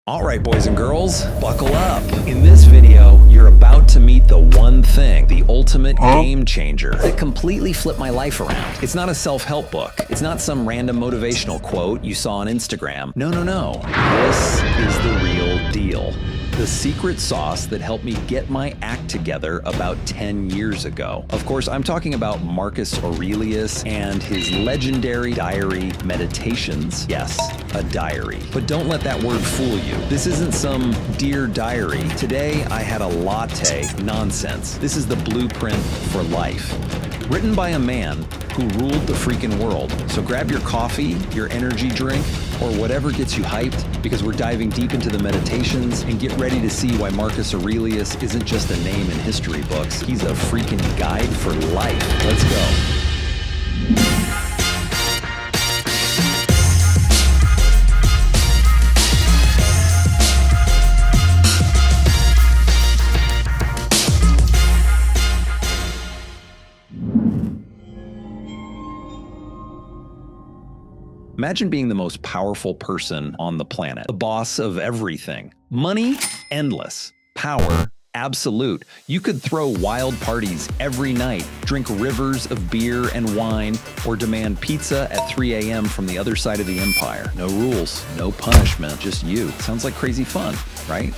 All right, boys and girls, buckle up. In this video, you're about to meet the one thing, the ultimate game changer that completely flipped my life around. It's not a self-help book. It's not some random motivational quote you saw on Instagram. No. This is the real deal. The secret sauce that helped me get my act together about 10 years ago. Of course, I'm talking about Marcus Aurelius and his legendary diary Meditations. Yes, a diary. But don't let that word fool you. This isn't some dear diary. Today, I had a latte nonsense. This is the blueprint for life. Written by a man who ruled the freaking world. So grab your coffee, your energy drink, or whatever gets you hyped, because we're diving deep into the Meditations, and get ready to see why Marcus Aurelius isn't just a name in history books. He's a freaking guide for life. Let's go. Imagine being the most powerful person on the planet, the boss of everything. Money, endless. Power, absolute. You could throw wild parties every night, drink rivers of beer and wine, or demand pizza at 3 a.m. from the other side of the empire. No rules, no punishment, just you. Sounds like crazy fun, right?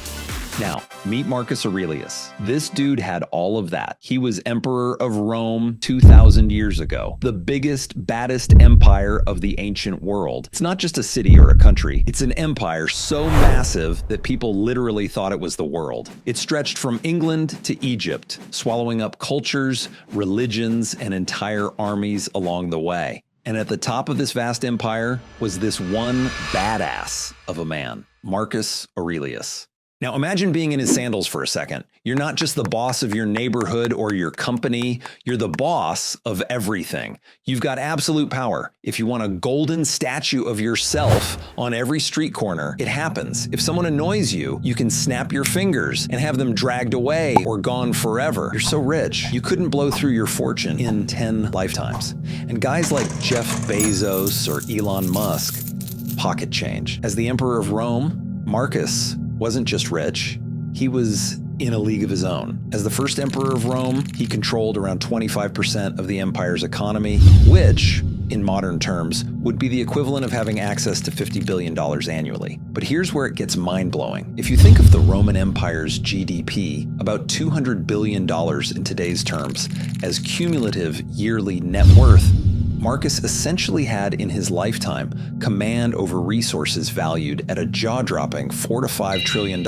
Now, meet Marcus Aurelius. This dude had all of that. He was emperor of Rome 2,000 years ago, the biggest, baddest empire of the ancient world. It's not just a city or a country. It's an empire so massive that people literally thought it was the world. It stretched from England to Egypt, swallowing up cultures, religions, and entire armies along the way. And at the top of this vast empire was this one badass of a man, Marcus Aurelius. Now imagine being in his sandals for a second. You're not just the boss of your neighborhood or your company, you're the boss of everything. You've got absolute power. If you want a golden statue of yourself on every street corner, it happens. If someone annoys you, you can snap your fingers and have them dragged away or gone forever. You're so rich, you couldn't blow through your fortune in 10 lifetimes. And guys like Jeff Bezos or Elon Musk, pocket change. As the emperor of Rome, Marcus wasn't just rich, he was in a league of his own. As the first emperor of Rome, he controlled around 25% of the empire's economy, which, in modern terms, would be the equivalent of having access to $50 billion annually. But here's where it gets mind-blowing. If you think of the Roman Empire's GDP, about $200 billion in today's terms, as cumulative yearly net worth, Marcus essentially had in his lifetime command over resources valued at a jaw-dropping $4 to $5 trillion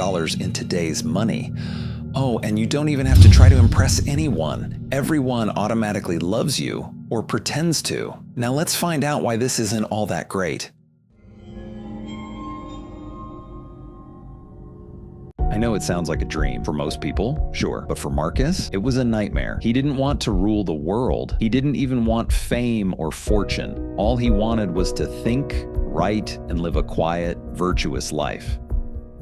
in today's money. Oh, and you don't even have to try to impress anyone. Everyone automatically loves you, or pretends to. Now let's find out why this isn't all that great. I know it sounds like a dream for most people, sure, but for Marcus, it was a nightmare. He didn't want to rule the world. He didn't even want fame or fortune. All he wanted was to think, write, and live a quiet, virtuous life.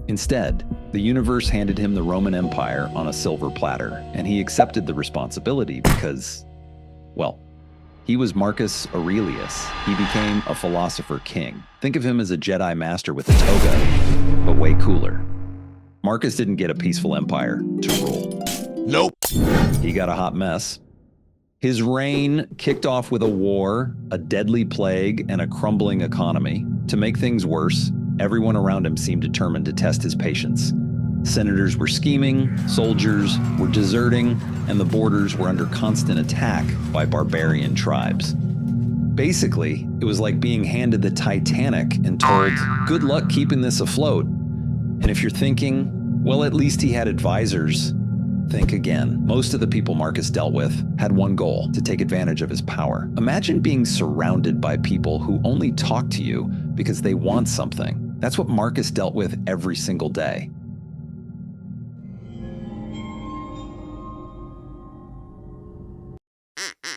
Instead, the universe handed him the Roman Empire on a silver platter, and he accepted the responsibility because, well, he was Marcus Aurelius. He became a philosopher king. Think of him as a Jedi master with a toga, but way cooler. Marcus didn't get a peaceful empire to rule. Nope. He got a hot mess. His reign kicked off with a war, a deadly plague, and a crumbling economy. To make things worse, everyone around him seemed determined to test his patience. Senators were scheming, soldiers were deserting, and the borders were under constant attack by barbarian tribes. Basically, it was like being handed the Titanic and told, good luck keeping this afloat. And if you're thinking, well, at least he had advisors, think again. Most of the people Marcus dealt with had one goal: to take advantage of his power. Imagine being surrounded by people who only talk to you because they want something. That's what Marcus dealt with every single day.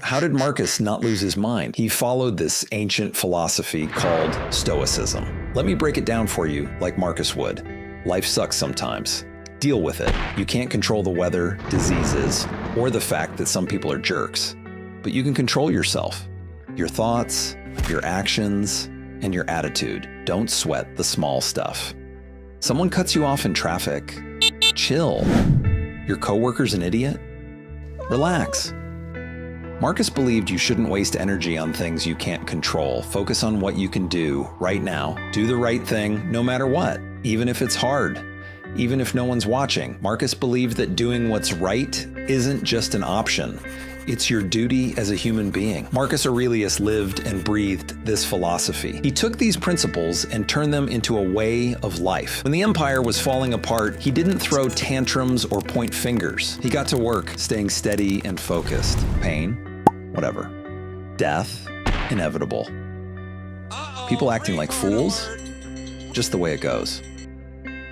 How did Marcus not lose his mind? He followed this ancient philosophy called Stoicism. Let me break it down for you like Marcus would. Life sucks sometimes. Deal with it. You can't control the weather, diseases, or the fact that some people are jerks. But you can control yourself, your thoughts, your actions, and your attitude. Don't sweat the small stuff. Someone cuts you off in traffic. Chill. Your coworker's an idiot? Relax. Marcus believed you shouldn't waste energy on things you can't control. Focus on what you can do right now. Do the right thing no matter what, even if it's hard, even if no one's watching. Marcus believed that doing what's right isn't just an option. It's your duty as a human being. Marcus Aurelius lived and breathed this philosophy. He took these principles and turned them into a way of life. When the empire was falling apart, he didn't throw tantrums or point fingers. He got to work, staying steady and focused. Pain, whatever. Death, inevitable. People acting like fools, just the way it goes.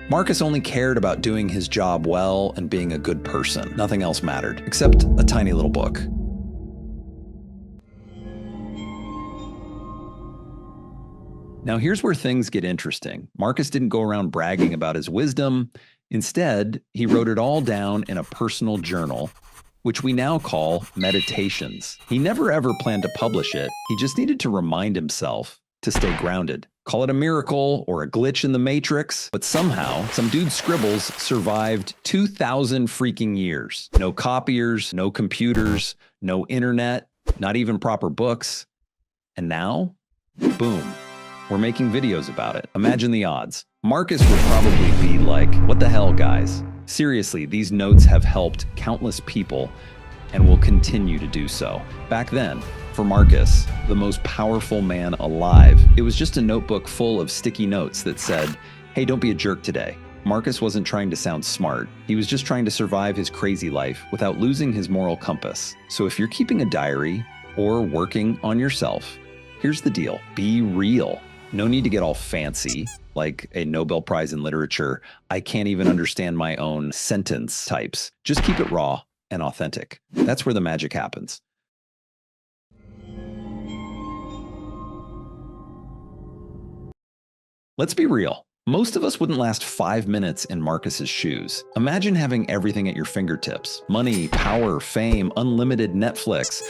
Marcus only cared about doing his job well and being a good person. Nothing else mattered, except a tiny little book. Now here's where things get interesting. Marcus didn't go around bragging about his wisdom. Instead, he wrote it all down in a personal journal, which we now call meditations. He never ever planned to publish it. He just needed to remind himself to stay grounded. Call it a miracle or a glitch in the matrix, but somehow some dude's scribbles survived 2,000 freaking years. No copiers, no computers, no internet, not even proper books. And now, boom, we're making videos about it. Imagine the odds. Marcus would probably be like, what the hell, guys? Seriously, these notes have helped countless people and will continue to do so. Back then, for Marcus, the most powerful man alive, it was just a notebook full of sticky notes that said, hey, don't be a jerk today. Marcus wasn't trying to sound smart. He was just trying to survive his crazy life without losing his moral compass. So if you're keeping a diary or working on yourself, here's the deal. Be real. No need to get all fancy, like a Nobel Prize in literature. I can't even understand my own sentence types. Just keep it raw and authentic. That's where the magic happens. Let's be real. Most of us wouldn't last 5 minutes in Marcus's shoes. Imagine having everything at your fingertips. Money, power, fame, unlimited Netflix.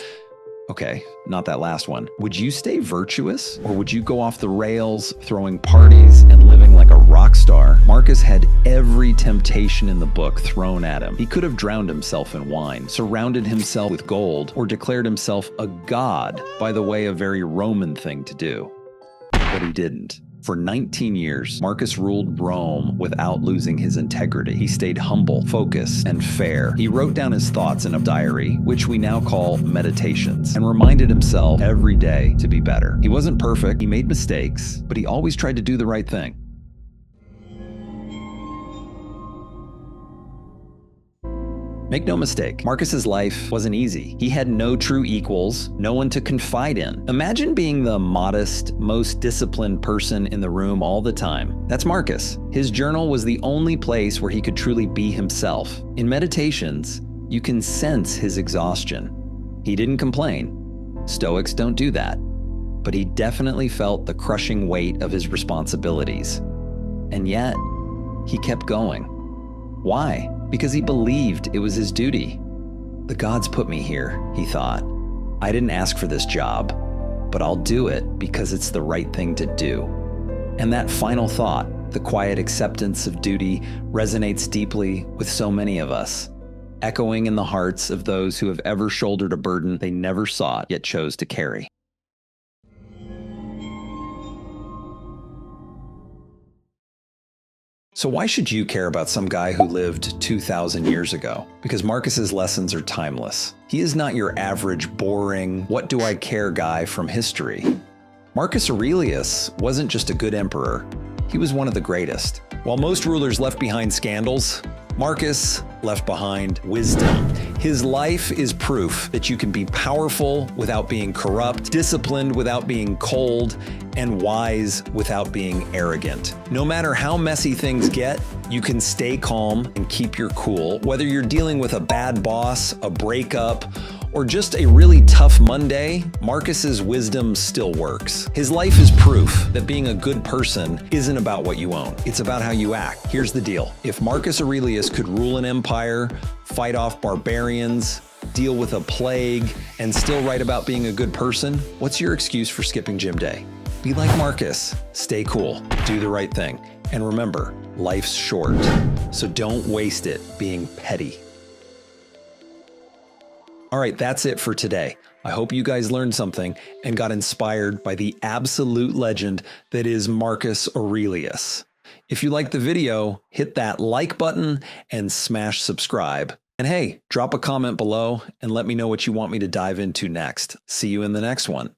Okay, not that last one. Would you stay virtuous, or would you go off the rails, throwing parties and living like a rock star? Marcus had every temptation in the book thrown at him. He could have drowned himself in wine, surrounded himself with gold, or declared himself a god, by the way, a very Roman thing to do. But he didn't. For 19 years, Marcus ruled Rome without losing his integrity. He stayed humble, focused, and fair. He wrote down his thoughts in a diary, which we now call meditations, and reminded himself every day to be better. He wasn't perfect, he made mistakes, but he always tried to do the right thing. Make no mistake, Marcus's life wasn't easy. He had no true equals, no one to confide in. Imagine being the modest, most disciplined person in the room all the time. That's Marcus. His journal was the only place where he could truly be himself. In meditations, you can sense his exhaustion. He didn't complain. Stoics don't do that. But he definitely felt the crushing weight of his responsibilities. And yet, he kept going. Why? Because he believed it was his duty. The gods put me here, he thought. I didn't ask for this job, but I'll do it because it's the right thing to do. And that final thought, the quiet acceptance of duty, resonates deeply with so many of us, echoing in the hearts of those who have ever shouldered a burden they never sought yet chose to carry. So why should you care about some guy who lived 2,000 years ago? Because Marcus's lessons are timeless. He is not your average, boring, what do I care guy from history. Marcus Aurelius wasn't just a good emperor, he was one of the greatest. While most rulers left behind scandals, Marcus left behind wisdom. His life is proof that you can be powerful without being corrupt, disciplined without being cold, and wise without being arrogant. No matter how messy things get, you can stay calm and keep your cool. Whether you're dealing with a bad boss, a breakup, or just a really tough Monday, Marcus's wisdom still works. His life is proof that being a good person isn't about what you own. It's about how you act. Here's the deal. If Marcus Aurelius could rule an empire, fight off barbarians, deal with a plague, and still write about being a good person, what's your excuse for skipping gym day? Be like Marcus. Stay cool. Do the right thing. And remember, Life's short, so don't waste it being petty. All right, that's it for today. I hope you guys learned something and got inspired by the absolute legend that is Marcus Aurelius. If you liked the video, hit that like button and smash subscribe. And hey, drop a comment below and let me know what you want me to dive into next. See you in the next one.